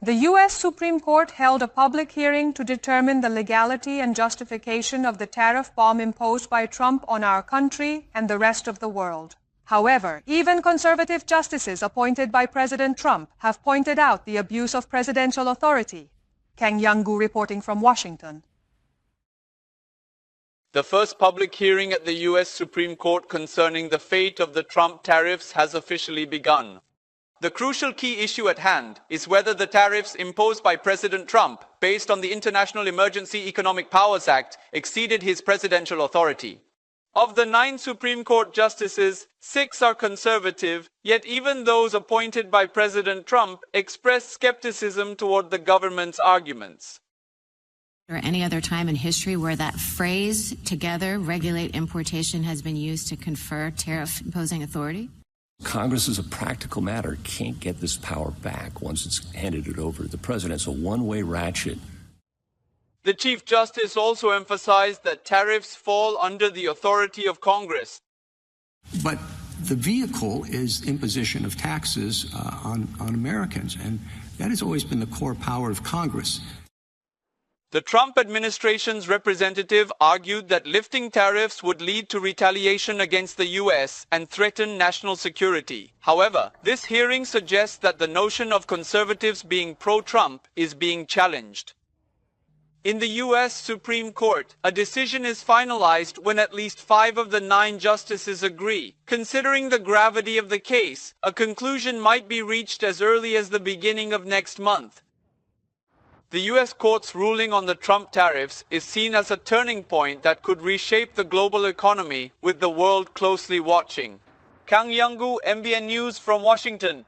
The U.S. Supreme Court held a public hearing to determine the legality and justification of the tariff bomb imposed by Trump on our country and the rest of the world. However, even conservative justices appointed by President Trump have pointed out the abuse of presidential authority. Kang Young-gu reporting from Washington. The first public hearing at the U.S. Supreme Court concerning the fate of the Trump tariffs has officially begun. The crucial key issue at hand is whether the tariffs imposed by President Trump, based on the International Emergency Economic Powers Act, exceeded his presidential authority. Of the 9 Supreme Court justices, 6 are conservative, yet even those appointed by President Trump expressed skepticism toward the government's arguments. Or any other time in history where that phrase, together regulate importation, has been used to confer tariff-imposing authority? Congress, as a practical matter, can't get this power back once it's handed it over. The president's a one-way ratchet. The Chief Justice also emphasized that tariffs fall under the authority of Congress. But the vehicle is imposition of taxes on Americans, and that has always been the core power of Congress. The Trump administration's representative argued that lifting tariffs would lead to retaliation against the U.S. and threaten national security. However, this hearing suggests that the notion of conservatives being pro-Trump is being challenged. In the U.S. Supreme Court, a decision is finalized when at least 5 of the 9 justices agree. Considering the gravity of the case, a conclusion might be reached as early as the beginning of next month. The U.S. court's ruling on the Trump tariffs is seen as a turning point that could reshape the global economy, with the world closely watching. Kang Young-gu, MBN News from Washington.